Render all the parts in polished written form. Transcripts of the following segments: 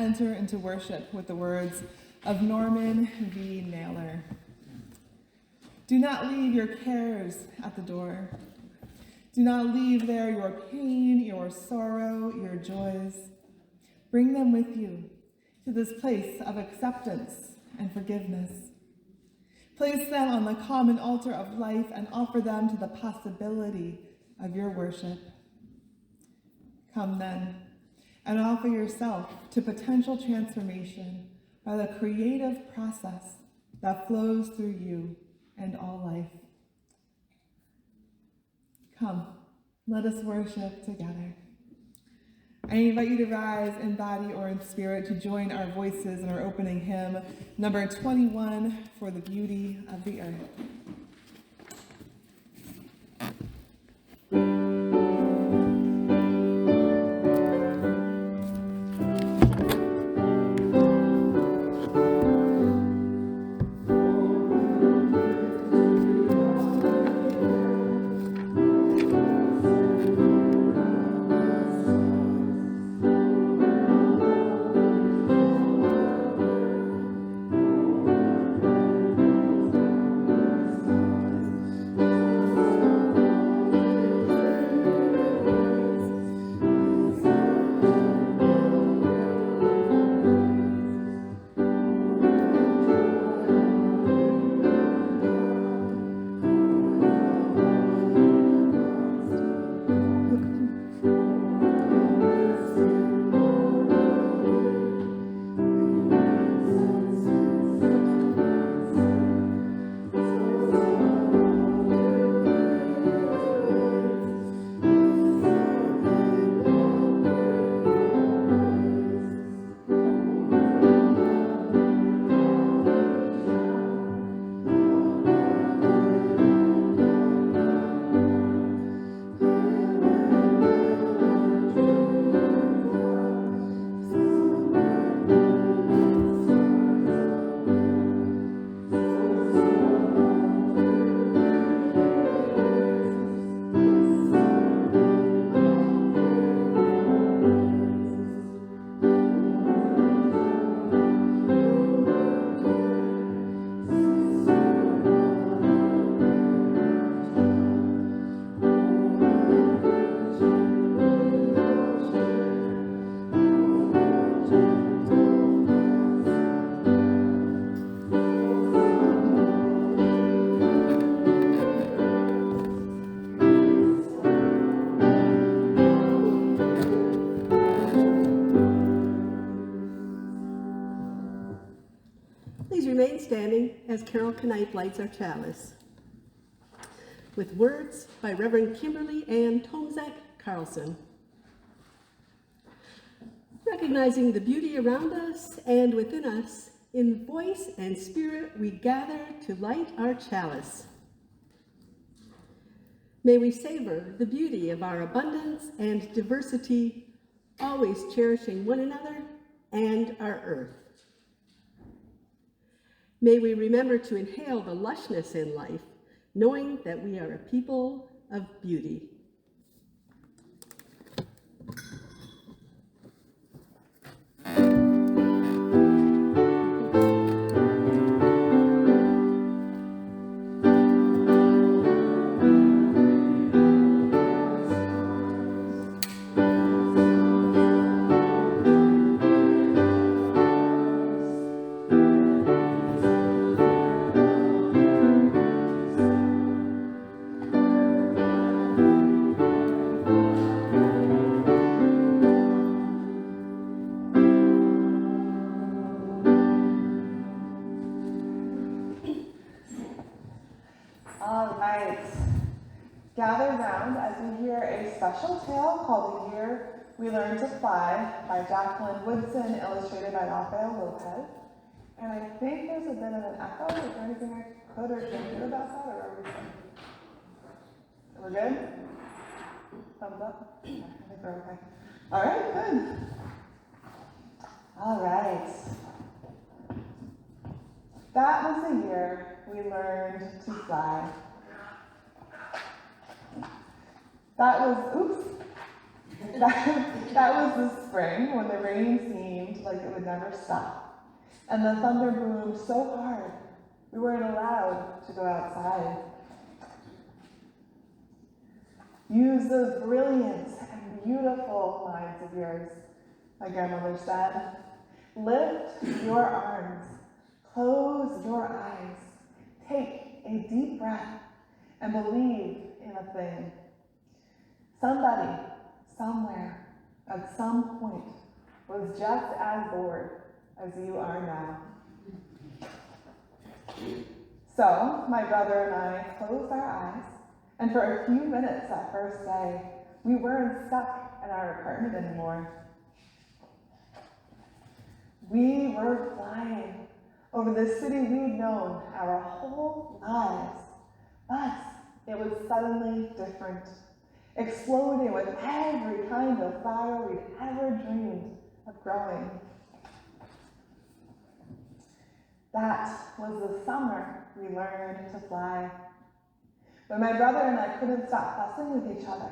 enter into worship with the words of Norman V. Naylor. Do not leave your cares at the door. Do not leave there your pain, your sorrow, your joys. Bring them with you to this place of acceptance and forgiveness. Place them on the common altar of life and offer them to the possibility of your worship. Come then and offer yourself to potential transformation by the creative process that flows through you and all life. Come, let us worship together. I invite you to rise in body or in spirit to join our voices in our opening hymn, number 21, For the Beauty of the Earth. Remain standing as Carol Knipe lights our chalice. With words by Reverend Kimberly Ann Tomzak Carlson. Recognizing the beauty around us and within us, in voice and spirit we gather to light our chalice. May we savor the beauty of our abundance and diversity, always cherishing one another and our earth. May we remember to inhale the lushness in life, knowing that we are a people of beauty. Gather round as we hear a special tale called The Year We Learned to Fly by Jacqueline Woodson, illustrated by Rafael Lopez. And I think there's a bit of an echo. Is there anything I could or can do about that, or are we good? We're good? Thumbs up? I think we're okay. All right, good. All right. That was the year we learned to fly. That was the spring when the rain seemed seemed like it would never stop, and the thunder boomed so hard we weren't allowed to go outside. Use those brilliant and beautiful minds of yours, my grandmother said. Lift your arms, close your eyes, take a deep breath, and believe in a thing. Somebody, somewhere, at some point, was just as bored as you are now. So, my brother and I closed our eyes, and for a few minutes that first day, we weren't stuck in our apartment anymore. We were flying over the city we'd known our whole lives, but it was suddenly different, exploding with every kind of flower we'd ever dreamed of growing. That was the summer we learned to fly. But my brother and I couldn't stop fussing with each other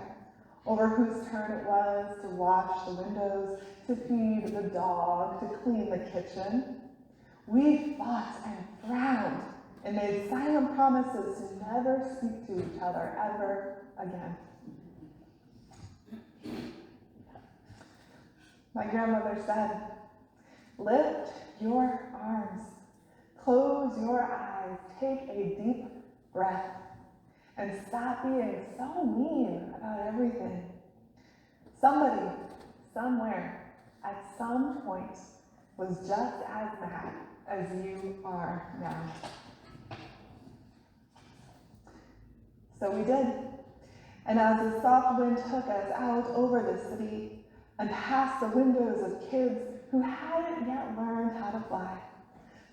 over whose turn it was to wash the windows, to feed the dog, to clean the kitchen. We fought and frowned and made silent promises to never speak to each other ever again. My grandmother said, lift your arms, close your eyes, take a deep breath, and stop being so mean about everything. Somebody, somewhere, at some point, was just as mad as you are now. So we did. And as the soft wind took us out over the city and past the windows of kids who hadn't yet learned how to fly,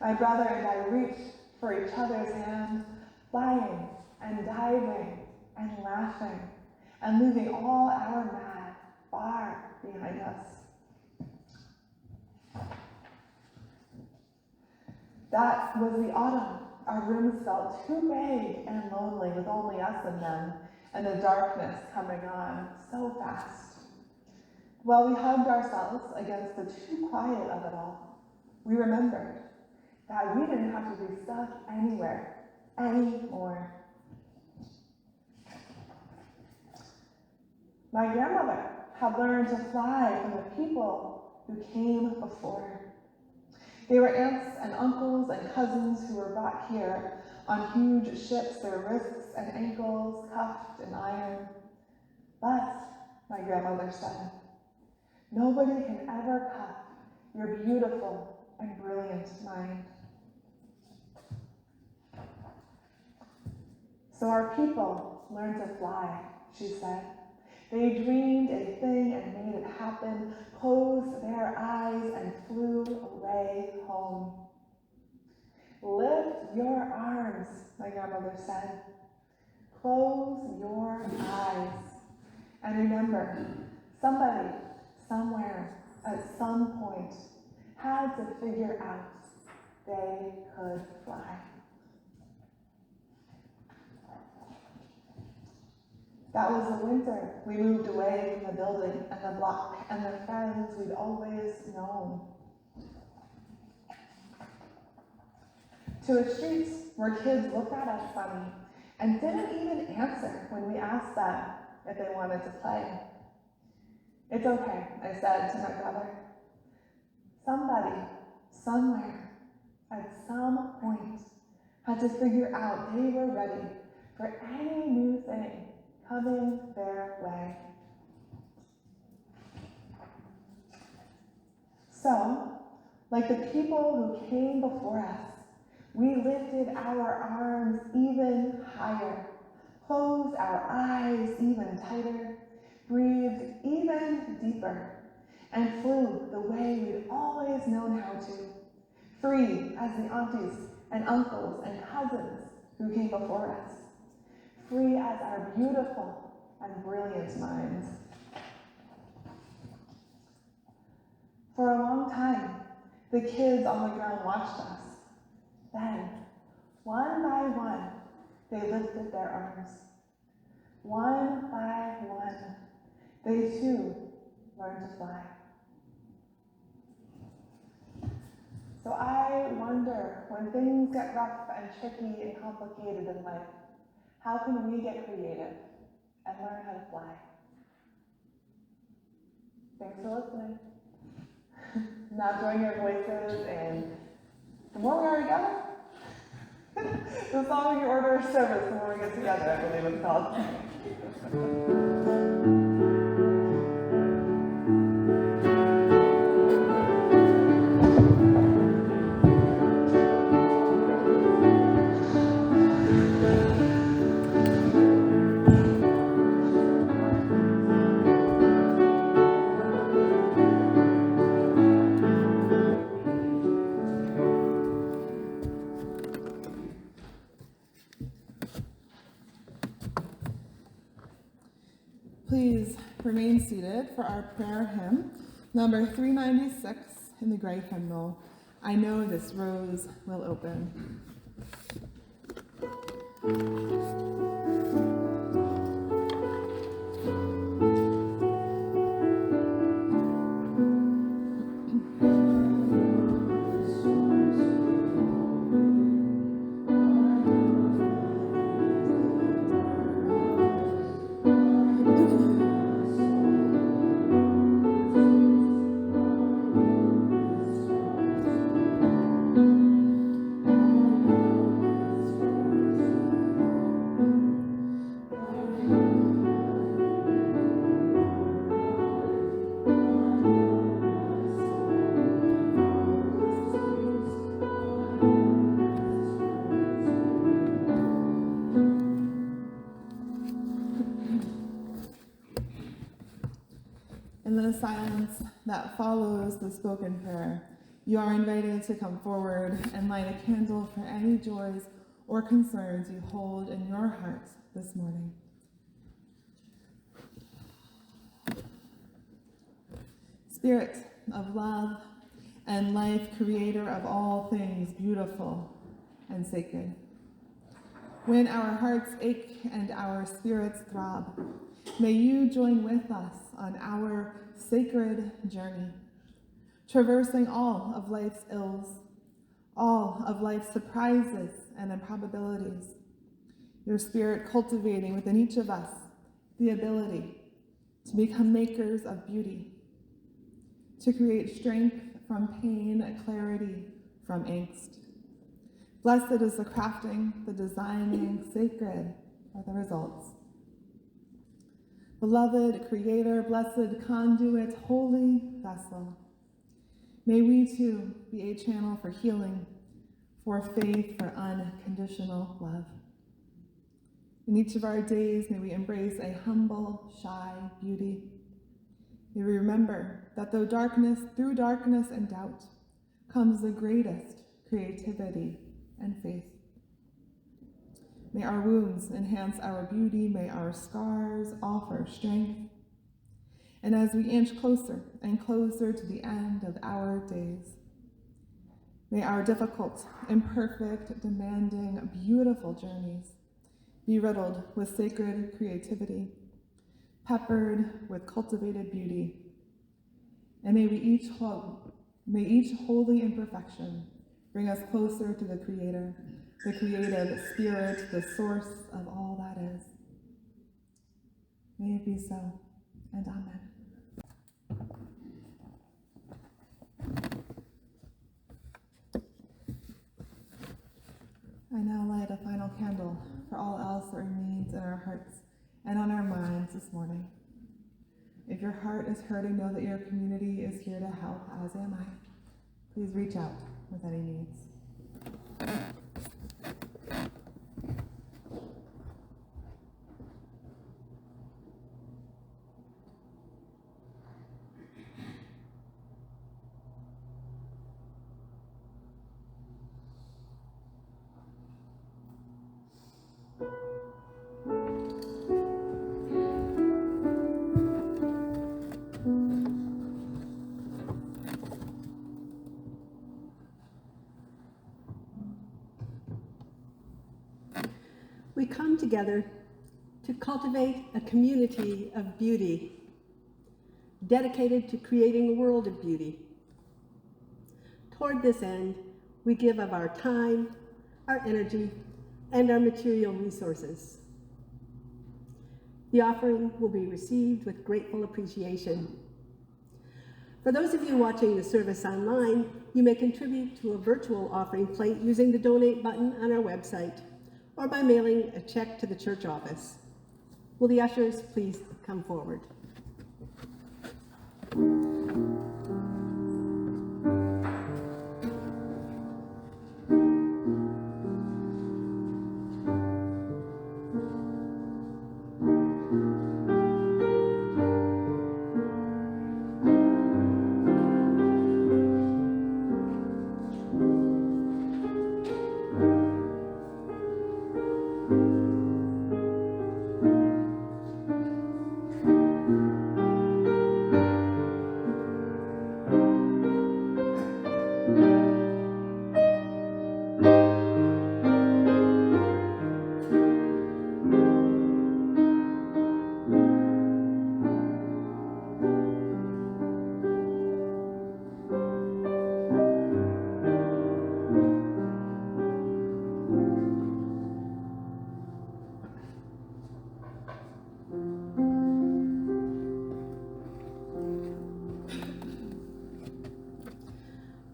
my brother and I reached for each other's hand, flying and diving and laughing and leaving all our mad far behind us. That was the autumn. Our rooms felt too big and lonely with only us in them, and the darkness coming on so fast. While we hugged ourselves against the too quiet of it all, we remembered that we didn't have to be stuck anywhere anymore. My grandmother had learned to fly from the people who came before. They were aunts and uncles and cousins who were brought here on huge ships, their wrists and ankles cuffed in iron. But, my grandmother said, nobody can ever cuff your beautiful and brilliant mind. So our people learned to fly, she said. They dreamed a thing and made it happen, closed their eyes and flew away home. Lift your arms, my grandmother said. Close your eyes. And remember, somebody, somewhere, at some point, had to figure out they could fly. That was the winter. We moved away from the building and the block and the friends we'd always known. To a street where kids looked at us funny and didn't even answer when we asked them if they wanted to play. It's okay, I said to my brother. Somebody, somewhere, at some point, had to figure out they were ready for any new thing coming their way. So, like the people who came before us, we lifted our arms even higher, closed our eyes even tighter, breathed even deeper, and flew the way we'd always known how to, free as the aunties and uncles and cousins who came before us, free as our beautiful and brilliant minds. For a long time, the kids on the ground watched us. Then, one by one, they lifted their arms. One by one, they too learned to fly. So I wonder, when things get rough and tricky and complicated in life, how can we get creative and learn how to fly? Thanks for listening. Now join your voices in the more we are together. The song you order of service when we get together, I believe it's called. Please remain seated for our prayer hymn, number 396 in the Gray Hymnal, I Know This Rose Will Open. In the silence that follows the spoken prayer, you are invited to come forward and light a candle for any joys or concerns you hold in your heart this morning. Spirit of love and life, creator of all things beautiful and sacred. When our hearts ache and our spirits throb, may you join with us on our sacred journey, traversing all of life's ills, all of life's surprises and improbabilities. Your spirit cultivating within each of us the ability to become makers of beauty, to create strength from pain, clarity from angst. Blessed is the crafting, the designing, sacred are the results. Beloved Creator, blessed conduit, holy vessel, may we too be a channel for healing, for faith, for unconditional love. In each of our days, may we embrace a humble, shy beauty. May we remember that through darkness and doubt, comes the greatest creativity and faith. May our wounds enhance our beauty, may our scars offer strength. And as we inch closer and closer to the end of our days, may our difficult, imperfect, demanding, beautiful journeys be riddled with sacred creativity, peppered with cultivated beauty. And may each holy imperfection bring us closer to the Creator, the creative spirit, the source of all that is. May it be so, and amen. I now light a final candle for all else that remains in our hearts and on our minds this morning. If your heart is hurting, know that your community is here to help, as am I. Please reach out with any needs. We come together to cultivate a community of beauty, dedicated to creating a world of beauty. toward this end, we give of our time, our energy, and our material resources. The offering will be received with grateful appreciation. For those of you watching the service online, you may contribute to a virtual offering plate using the donate button on our website or by mailing a check to the church office. Will the ushers please come forward?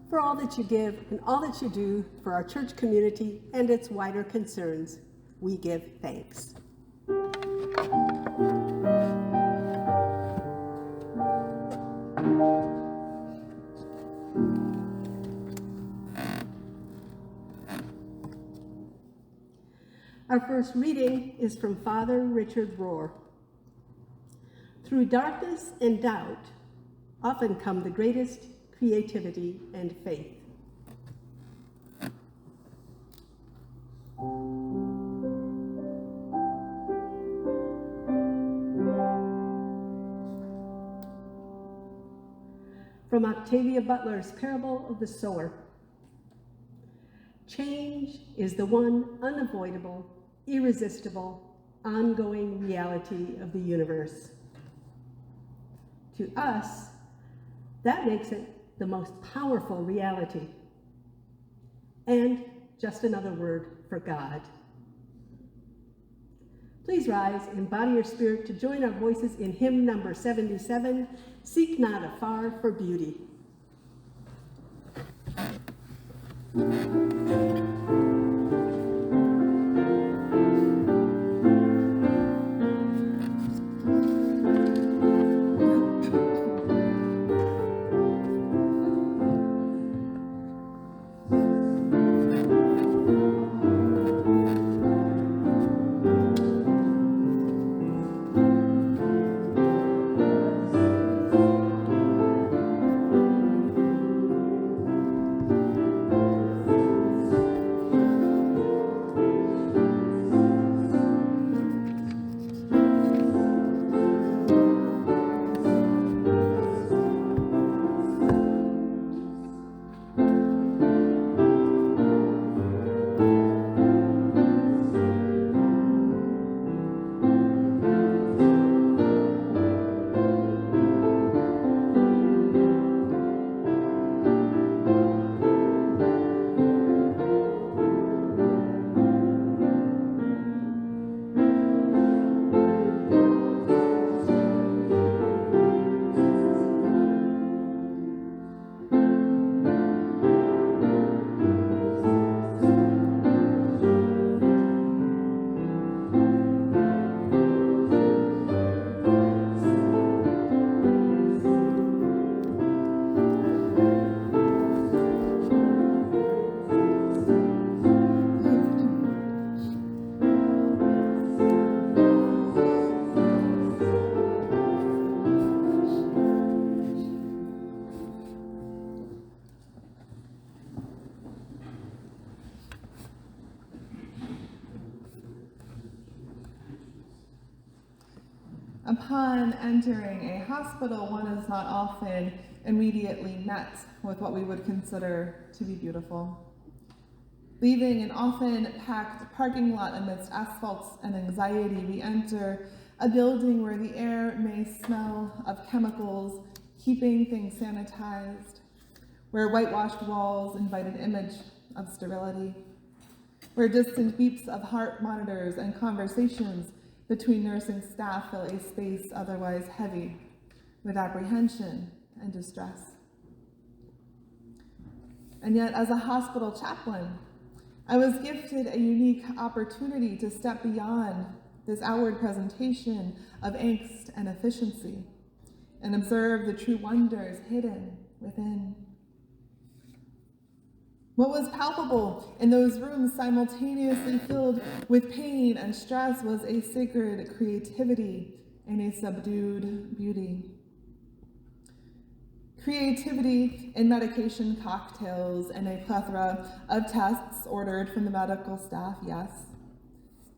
For all that you give and all that you do for our church community and its wider concerns, we give thanks. Our first reading is from Father Richard Rohr. Through darkness and doubt often come the greatest creativity and faith. From Octavia Butler's Parable of the Sower. Change is the one unavoidable, irresistible, ongoing reality of the universe. To us, that makes it the most powerful reality, and just another word for God. Please rise and body your spirit to join our voices in hymn number 77, Seek Not Afar for Beauty. Upon entering a hospital, one is not often immediately met with what we would consider to be beautiful. Leaving an often packed parking lot amidst asphalt and anxiety, we enter a building where the air may smell of chemicals, keeping things sanitized, where whitewashed walls invite an image of sterility, where distant beeps of heart monitors and conversations between nursing staff fill a space otherwise heavy with apprehension and distress. And yet, as a hospital chaplain, I was gifted a unique opportunity to step beyond this outward presentation of angst and efficiency and observe the true wonders hidden within. What was palpable in those rooms simultaneously filled with pain and stress was a sacred creativity and a subdued beauty. Creativity in medication cocktails and a plethora of tests ordered from the medical staff, yes.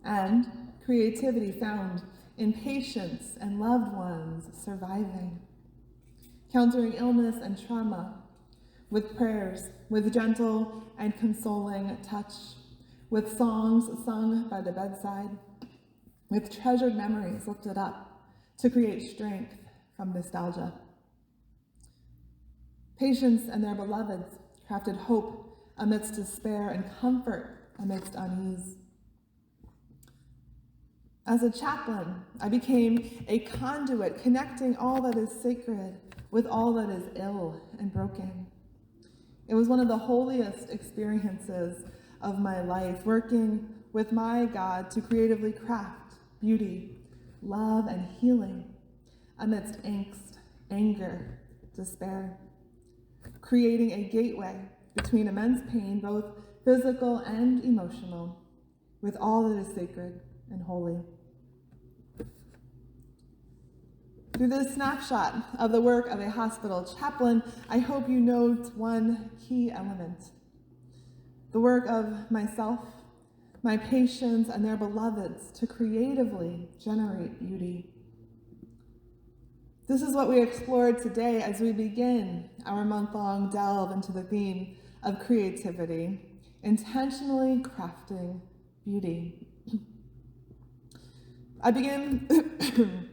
And creativity found in patients and loved ones surviving, countering illness and trauma with prayers, with gentle and consoling touch, with songs sung by the bedside, with treasured memories lifted up to create strength from nostalgia. Patients and their beloveds crafted hope amidst despair and comfort amidst unease. As a chaplain, I became a conduit connecting all that is sacred with all that is ill and broken. It was one of the holiest experiences of my life, working with my God to creatively craft beauty, love, and healing amidst angst, anger, despair, creating a gateway between immense pain, both physical and emotional, with all that is sacred and holy. Through this snapshot of the work of a hospital chaplain, I hope you note one key element: the work of myself, my patients, and their beloveds to creatively generate beauty. This is what we explored today as we begin our month-long delve into the theme of creativity, intentionally crafting beauty. I begin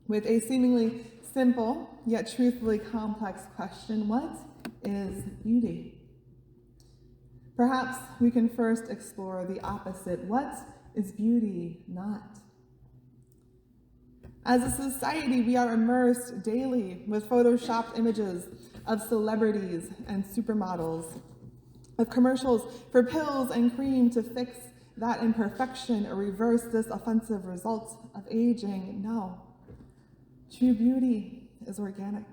with a seemingly simple, yet truthfully complex question: what is beauty? Perhaps we can first explore the opposite. What is beauty not? As a society, we are immersed daily with photoshopped images of celebrities and supermodels, of commercials for pills and cream to fix that imperfection or reverse this offensive result of aging. No. True beauty is organic.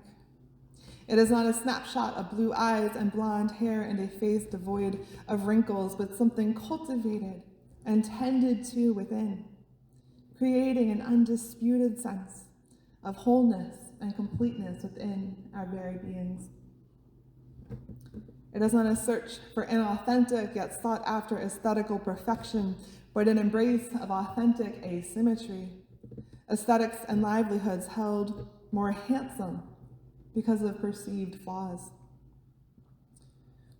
It is not a snapshot of blue eyes and blonde hair and a face devoid of wrinkles, but something cultivated and tended to within, creating an undisputed sense of wholeness and completeness within our very beings. It is not a search for inauthentic yet sought after aesthetical perfection, but an embrace of authentic asymmetry, aesthetics and livelihoods held more handsome because of perceived flaws.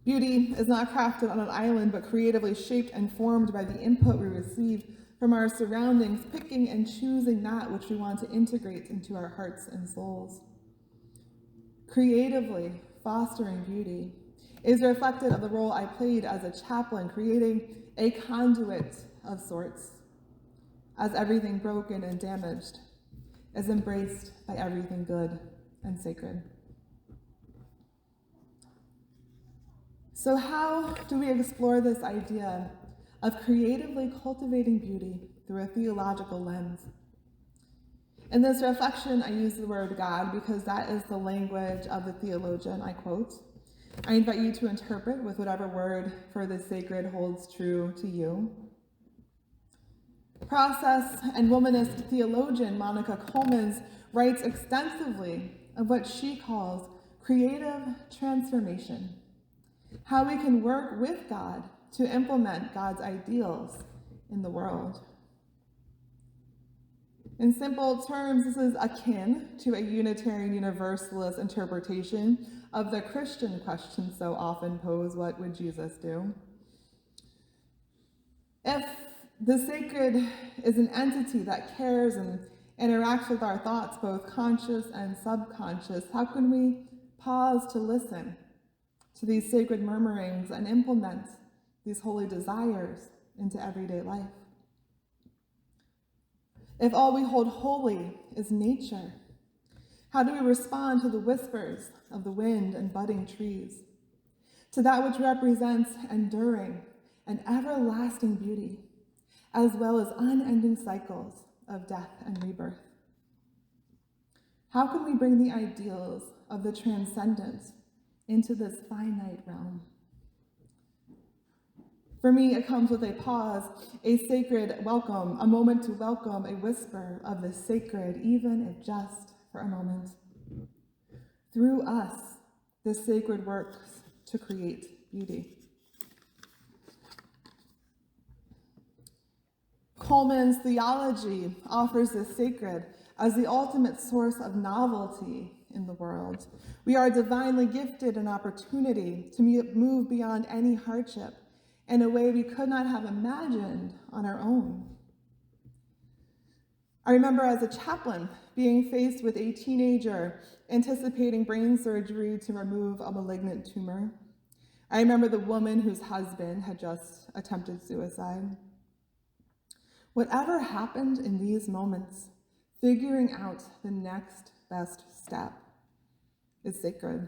Beauty is not crafted on an island, but creatively shaped and formed by the input we receive from our surroundings, picking and choosing that which we want to integrate into our hearts and souls. Creatively fostering beauty is reflected of the role I played as a chaplain, creating a conduit of sorts, as everything broken and damaged is embraced by everything good and sacred. So how do we explore this idea of creatively cultivating beauty through a theological lens? In this reflection, I use the word God because that is the language of the theologian I quote. I invite you to interpret with whatever word for the sacred holds true to you. Process and womanist theologian Monica Coleman writes extensively of what she calls creative transformation, how we can work with God to implement God's ideals in the world. In simple terms, this is akin to a Unitarian Universalist interpretation of the Christian question so often posed: what would Jesus do? If the sacred is an entity that cares and interacts with our thoughts, both conscious and subconscious, how can we pause to listen to these sacred murmurings and implement these holy desires into everyday life? If all we hold holy is nature, how do we respond to the whispers of the wind and budding trees, to that which represents enduring and everlasting beauty, as well as unending cycles of death and rebirth? How can we bring the ideals of the transcendent into this finite realm? For me, it comes with a pause, a sacred welcome, a moment to welcome a whisper of the sacred, even if just for a moment. Through us, the sacred works to create beauty. Coleman's theology offers the sacred as the ultimate source of novelty in the world. We are divinely gifted an opportunity to move beyond any hardship in a way we could not have imagined on our own. I remember as a chaplain being faced with a teenager anticipating brain surgery to remove a malignant tumor. I remember the woman whose husband had just attempted suicide. Whatever happened in these moments, figuring out the next best step is sacred.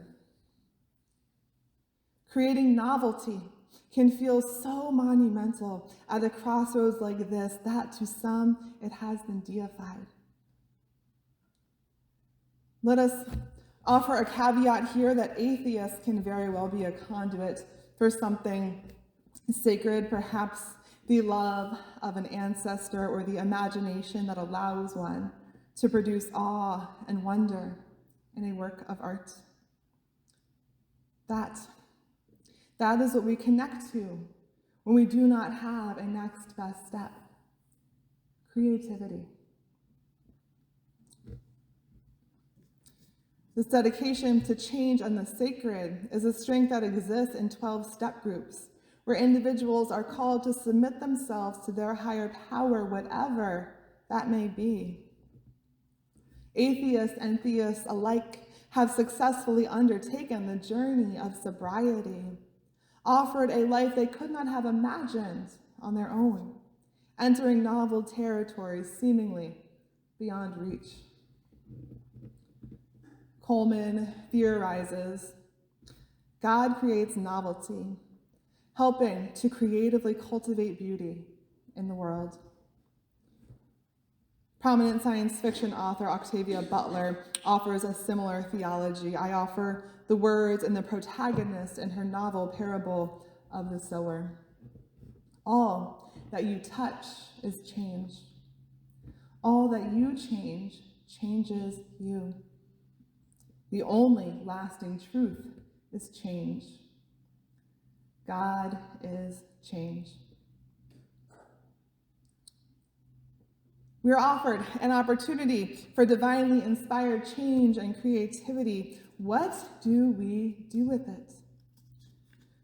Creating novelty can feel so monumental at a crossroads like this that to some it has been deified. Let us offer a caveat here that atheists can very well be a conduit for something sacred, perhaps the love of an ancestor or the imagination that allows one to produce awe and wonder in a work of art. That is what we connect to when we do not have a next best step: creativity. This dedication to change and the sacred is a strength that exists in 12-step groups, where individuals are called to submit themselves to their higher power, whatever that may be. Atheists and theists alike have successfully undertaken the journey of sobriety, offered a life they could not have imagined on their own, entering novel territories seemingly beyond reach. Coleman theorizes, God creates novelty, helping to creatively cultivate beauty in the world. Prominent science fiction author Octavia Butler offers a similar theology. I offer the words and the protagonist in her novel Parable of the Sower. All that you touch is change. All that you change changes you. The only lasting truth is change. God is change. We are offered an opportunity for divinely inspired change and creativity. What do we do with it?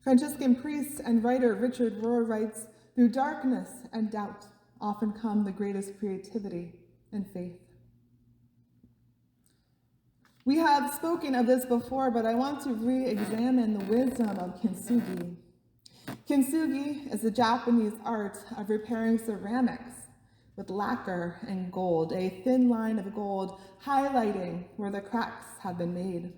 Franciscan priest and writer Richard Rohr writes, "Through darkness and doubt often come the greatest creativity and faith." We have spoken of this before, but I want to re-examine the wisdom of kintsugi. Kintsugi is the Japanese art of repairing ceramics with lacquer and gold, a thin line of gold highlighting where the cracks have been made.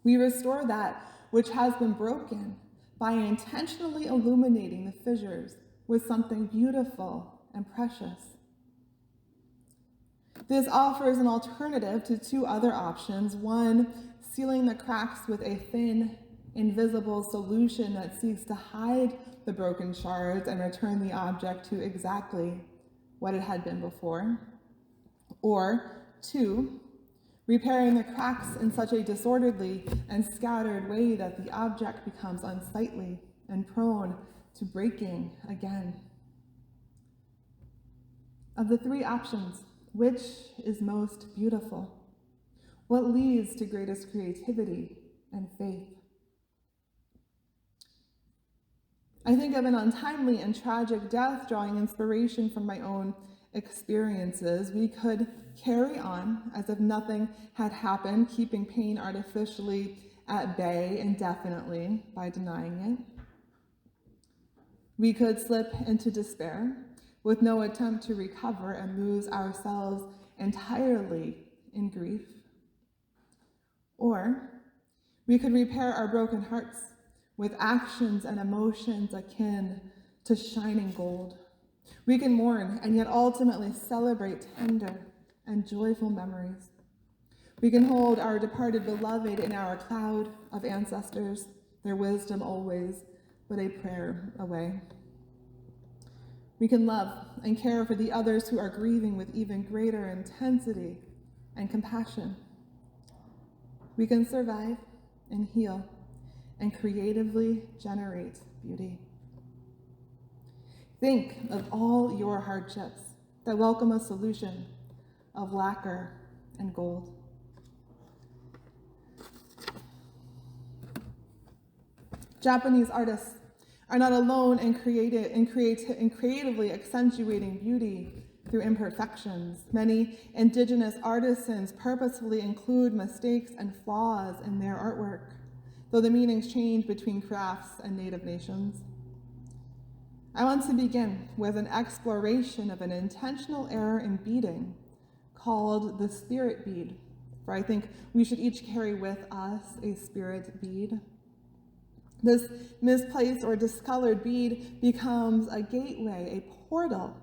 We restore that which has been broken by intentionally illuminating the fissures with something beautiful and precious. This offers an alternative to two other options. One, sealing the cracks with a thin, invisible solution that seeks to hide the broken shards and return the object to exactly what it had been before. Or two, repairing the cracks in such a disorderly and scattered way that the object becomes unsightly and prone to breaking again. Of the three options, which is most beautiful? What leads to greatest creativity and faith? I think of an untimely and tragic death, drawing inspiration from my own experiences. We could carry on as if nothing had happened, keeping pain artificially at bay indefinitely by denying it. We could slip into despair with no attempt to recover and lose ourselves entirely in grief. Or we could repair our broken hearts with actions and emotions akin to shining gold. We can mourn and yet ultimately celebrate tender and joyful memories. We can hold our departed beloved in our cloud of ancestors, their wisdom always but a prayer away. We can love and care for the others who are grieving with even greater intensity and compassion. We can survive and heal and creatively generate beauty. Think of all your hardships that welcome a solution of lacquer and gold. Japanese artists are not alone in creatively accentuating beauty through imperfections. Many indigenous artisans purposefully include mistakes and flaws in their artwork, though the meanings change between crafts and native nations. I want to begin with an exploration of an intentional error in beading called the spirit bead, for I think we should each carry with us a spirit bead. This misplaced or discolored bead becomes a gateway, a portal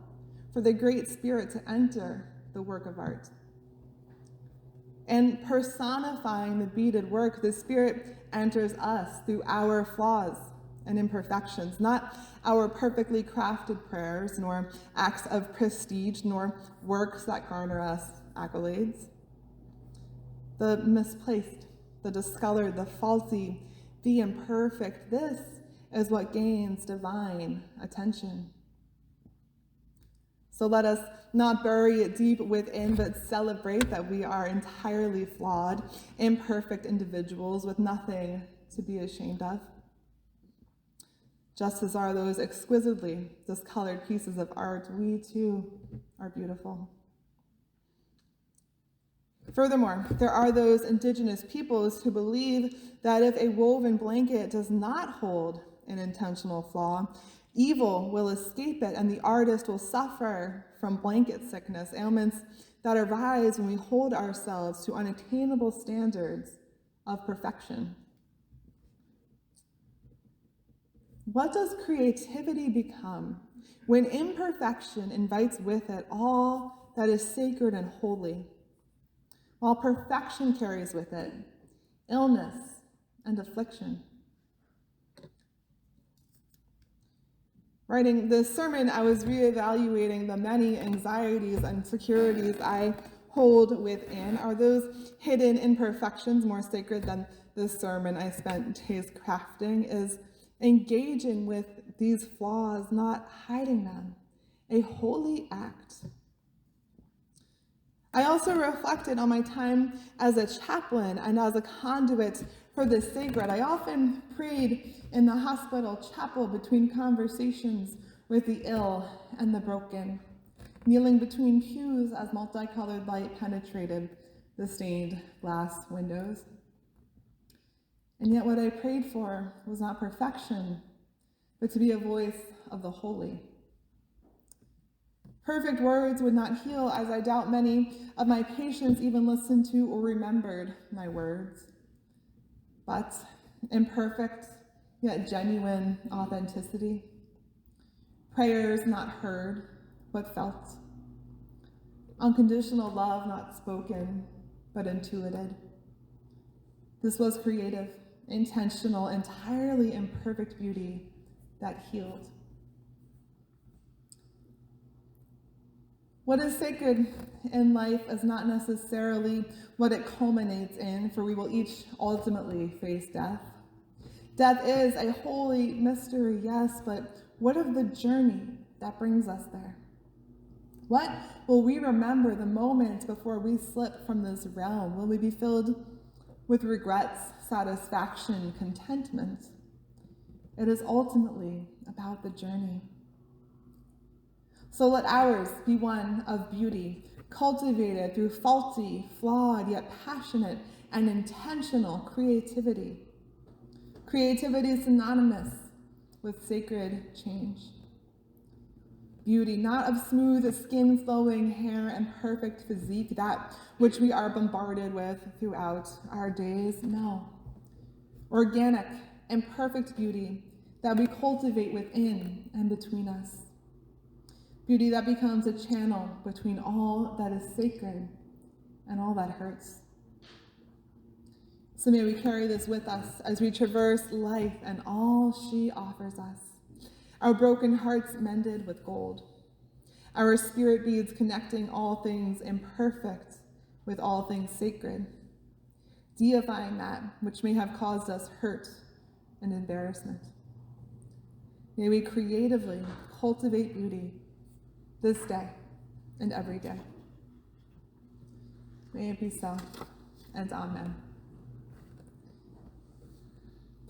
for the Great Spirit to enter the work of art. And personifying the beaded work, the Spirit enters us through our flaws and imperfections, not our perfectly crafted prayers, nor acts of prestige, nor works that garner us accolades. The misplaced, the discolored, the faulty, the imperfect, this is what gains divine attention. So let us not bury it deep within, but celebrate that we are entirely flawed, imperfect individuals with nothing to be ashamed of. Just as are those exquisitely discolored pieces of art, we too are beautiful. Furthermore, there are those indigenous peoples who believe that if a woven blanket does not hold an intentional flaw, evil will escape it and the artist will suffer from blanket sickness, ailments that arise when we hold ourselves to unattainable standards of perfection. What does creativity become when imperfection invites with it all that is sacred and holy, while perfection carries with it illness and affliction? Writing this sermon, I was reevaluating the many anxieties and insecurities I hold within. Are those hidden imperfections more sacred than the sermon I spent days crafting? Is engaging with these flaws, not hiding them, a holy act? I also reflected on my time as a chaplain and as a conduit for the sacred. I often prayed in the hospital chapel between conversations with the ill and the broken, kneeling between pews as multicolored light penetrated the stained glass windows. And yet what I prayed for was not perfection, but to be a voice of the holy. Perfect words would not heal, as I doubt many of my patients even listened to or remembered my words. But imperfect, yet genuine authenticity. Prayers not heard, but felt. Unconditional love not spoken, but intuited. This was creative, intentional, entirely imperfect beauty that healed. What is sacred in life is not necessarily what it culminates in, for we will each ultimately face death. Death is a holy mystery, yes, but what of the journey that brings us there? What will we remember the moment before we slip from this realm? Will we be filled with regrets, satisfaction, contentment? It is ultimately about the journey. So let ours be one of beauty, cultivated through faulty, flawed, yet passionate and intentional creativity. Creativity is synonymous with sacred change. Beauty, not of smooth skin, flowing hair, and perfect physique, that which we are bombarded with throughout our days. No. Organic and perfect beauty that we cultivate within and between us. Beauty that becomes a channel between all that is sacred and all that hurts. So may we carry this with us as we traverse life and all she offers us. Our broken hearts mended with gold. Our spirit beads connecting all things imperfect with all things sacred. Deifying that which may have caused us hurt and embarrassment. May we creatively cultivate beauty this day and every day. May it be so, and amen.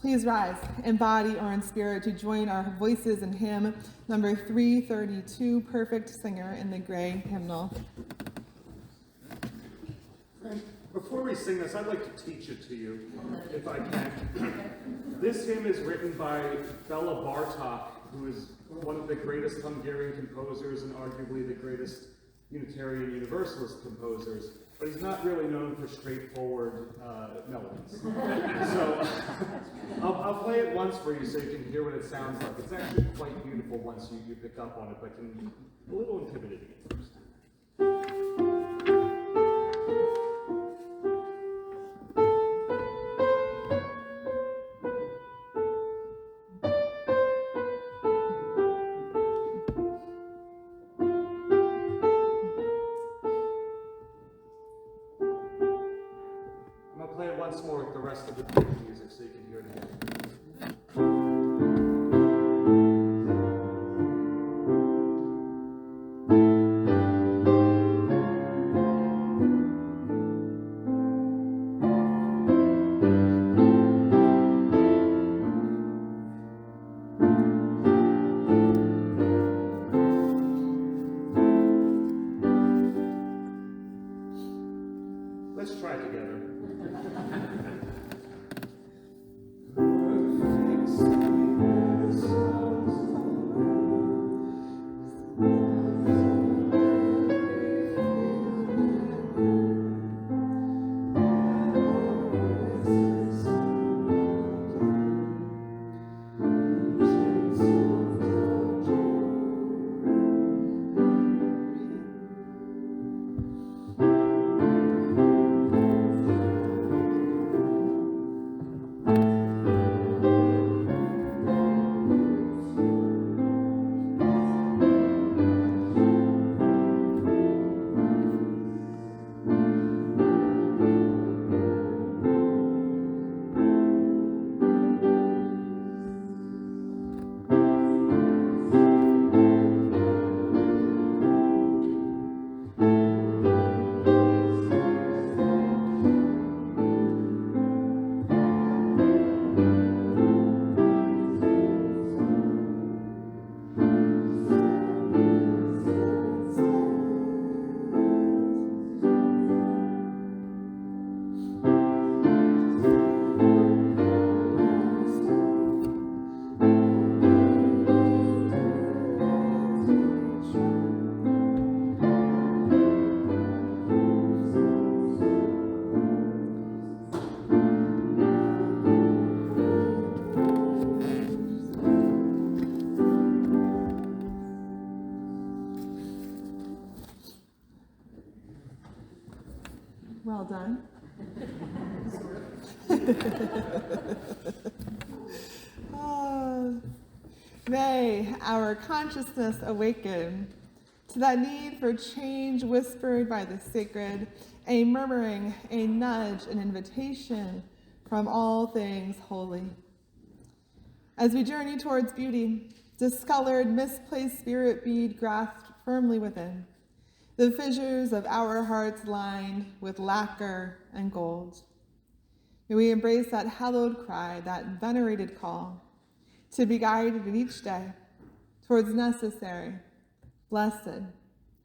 Please rise in body or in spirit to join our voices in hymn number 332, Perfect Singer, in the gray hymnal. Before we sing this, I'd like to teach it to you, if I can. This hymn is written by Bela Bartok, who is one of the greatest Hungarian composers and arguably the greatest Unitarian Universalist composers, but he's not really known for straightforward melodies. So I'll play it once for you so you can hear what it sounds like. It's actually quite beautiful once you pick up on it, but can be a little intimidating at first. Play it once more with the rest of the music so you can hear it again. Let's try it together. Well done. May our consciousness awaken to that need for change whispered by the sacred, a murmuring, a nudge, an invitation from all things holy. As we journey towards beauty, discolored, misplaced spirit bead grasped firmly within, the fissures of our hearts lined with lacquer and gold. May we embrace that hallowed cry, that venerated call, to be guided in each day towards necessary, blessed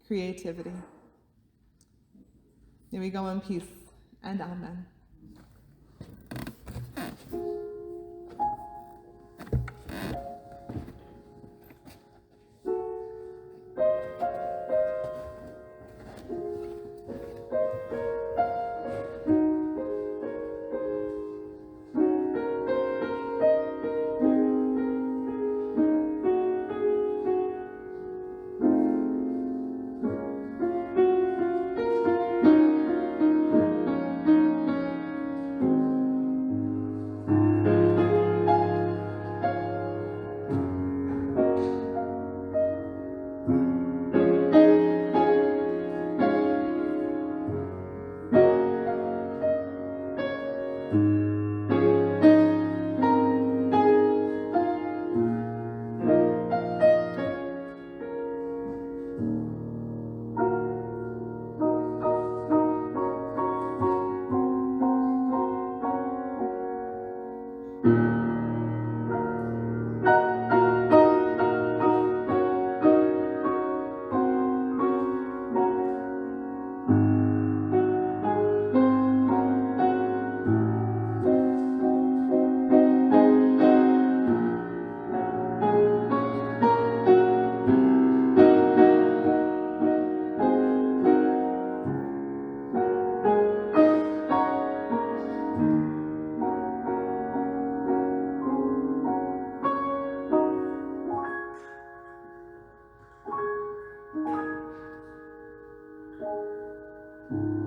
creativity. May we go in peace, and amen. Thank you.